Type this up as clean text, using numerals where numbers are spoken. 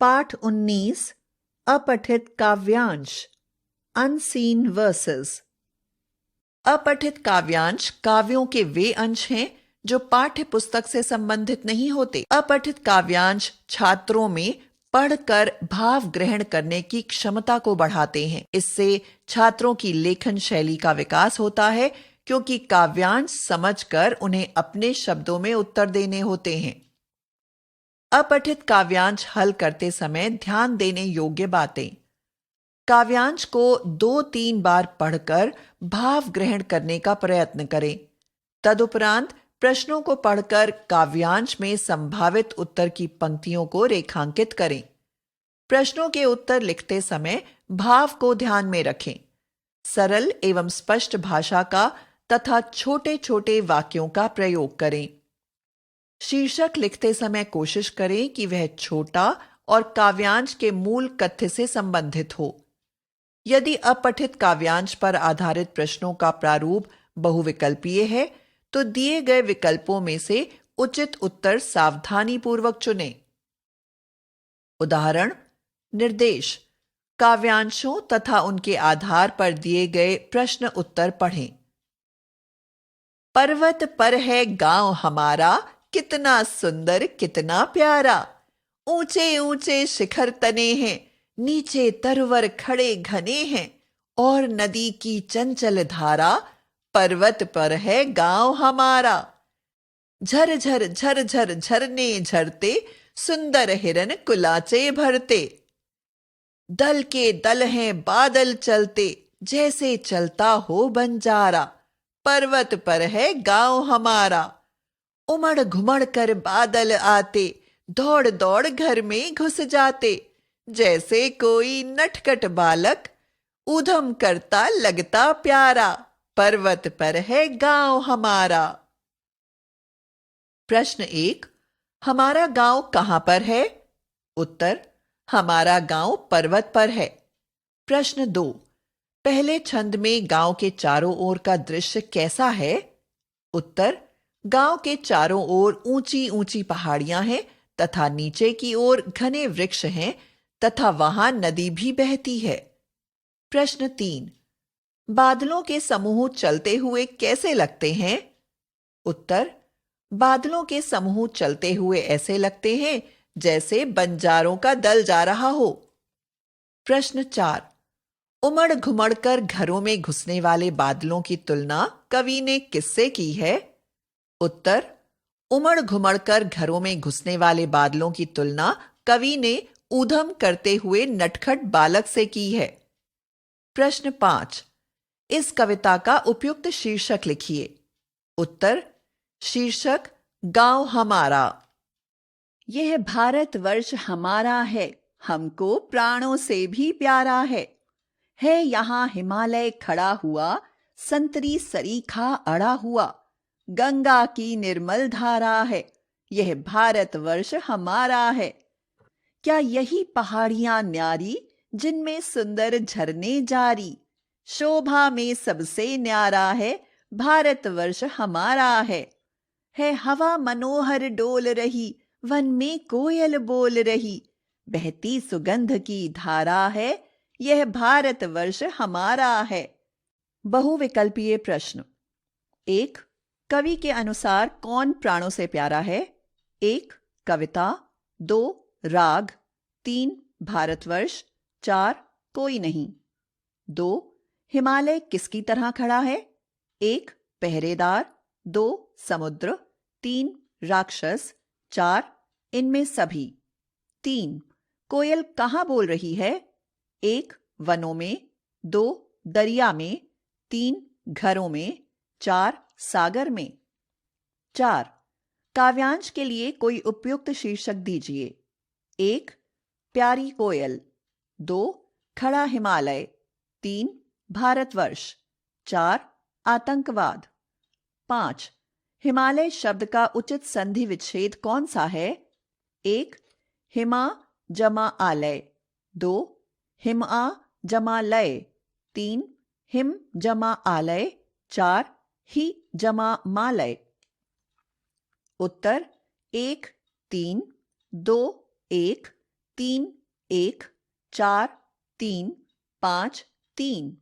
पाठ 19 अपठित काव्यांश unseen versus. अपठित काव्यांश काव्यों के वे अंश हैं जो पाठ्य पुस्तक से संबंधित नहीं होते। अपठित काव्यांश छात्रों में पढ़कर भाव ग्रहण करने की क्षमता को बढ़ाते हैं। इससे छात्रों की लेखन शैली का विकास होता है, क्योंकि काव्यांश समझकर उन्हें अपने शब्दों में उत्तर देने होते हैं। अपठित काव्यांश हल करते समय ध्यान देने योग्य बातें। काव्यांश को 2-3 बार पढ़कर भाव ग्रहण करने का प्रयत्न करें। तदुपरांत प्रश्नों को पढ़कर काव्यांश में संभावित उत्तर की पंक्तियों को रेखांकित करें। प्रश्नों के उत्तर लिखते समय भाव को ध्यान में रखें। सरल एवं स्पष्ट भाषा का तथा छोटे छोटे वाक्यों का प्रयोग करें। शीर्षक लिखते समय कोशिश करें कि वह छोटा और काव्यांश के मूल कथ्य से संबंधित हो। यदि अपठित काव्यांश पर आधारित प्रश्नों का प्रारूप बहुविकल्पीय है, तो दिए गए विकल्पों में से उचित उत्तर सावधानीपूर्वक चुनें। उदाहरण निर्देश: काव्यांशों तथा उनके आधार पर दिए गए प्रश्न उत्तर पढ़ें। पर्वत पर है गांव हमारा, कितना सुंदर कितना प्यारा। ऊंचे ऊंचे शिखर तने हैं, नीचे तरवर खड़े घने हैं। और नदी की चंचल धारा, पर्वत पर है गांव हमारा। झरझर झरझर झरने झरते, सुंदर हिरन कुलाचे भरते। दल के दल हैं बादल चलते, जैसे चलता हो बंजारा। पर्वत पर है गांव हमारा। उमड़ घुमड़ कर बादल आते, दौड़ दौड़ घर में घुस जाते। जैसे कोई नटखट बालक, ऊधम करता लगता प्यारा। पर्वत पर है गांव हमारा। प्रश्न 1, हमारा गांव कहां पर है? उत्तर: हमारा गांव पर्वत पर है। प्रश्न 2, पहले छंद में गांव के चारों ओर का दृश्य कैसा है? उत्तर: गांव के चारों ओर ऊंची ऊंची पहाड़ियां हैं तथा नीचे की ओर घने वृक्ष हैं तथा वहां नदी भी बहती है। प्रश्न 3, बादलों के समूह चलते हुए कैसे लगते हैं? उत्तर: बादलों के समूह चलते हुए ऐसे लगते हैं जैसे बंजारों का दल जा रहा हो। प्रश्न 4, उमड़ घुमड़ कर घरों में घुसने वाले बादलों की तुलना कवि ने किससे की है? उत्तर: उमड़ घुमड़ कर घरों में घुसने वाले बादलों की तुलना कवि ने ऊधम करते हुए नटखट बालक से की है। प्रश्न 5, इस कविता का उपयुक्त शीर्षक लिखिए। उत्तर: शीर्षक गांव हमारा। यह भारतवर्ष हमारा है, हमको प्राणों से भी प्यारा है। यहाँ हिमालय खड़ा हुआ, संतरी सरीखा अड़ा हुआ। गंगा की निर्मल धारा है, यह भारतवर्ष हमारा है। क्या यही पहाड़ियां न्यारी, जिनमें सुंदर झरने जारी। शोभा में सबसे न्यारा है, भारतवर्ष हमारा है। हवा मनोहर डोल रही, वन में कोयल बोल रही। बहती सुगंध की धारा है, यह भारतवर्ष हमारा है। बहुविकल्पीय प्रश्न। 1, कवि के अनुसार कौन प्राणों से प्यारा है? 1, कविता। 2, राग। 3, भारतवर्ष। 4, कोई नहीं। 2, हिमालय किसकी तरह खड़ा है? 1, पहरेदार। 2, समुद्र। 3, राक्षस। 4, इनमें सभी। 3, कोयल कहाँ बोल रही है? 1, वनों में। 2, दरिया में। 3, घरों में। 4, सागर में। 4, काव्यांश के लिए कोई उपयुक्त शीर्षक दीजिए। 1, प्यारी कोयल। 2, खड़ा हिमालय। 3, भारतवर्ष। 4, आतंकवाद। 5, हिमालय शब्द का उचित संधि विच्छेद कौन सा है? 1, हिमा जमा आलय। 2, हिमआ जमा लय। 3, हिम जमा आलय। 4, ही जमा मालय। उत्तर: 1, 3, 2, 1, 3 1 4 3 5 3।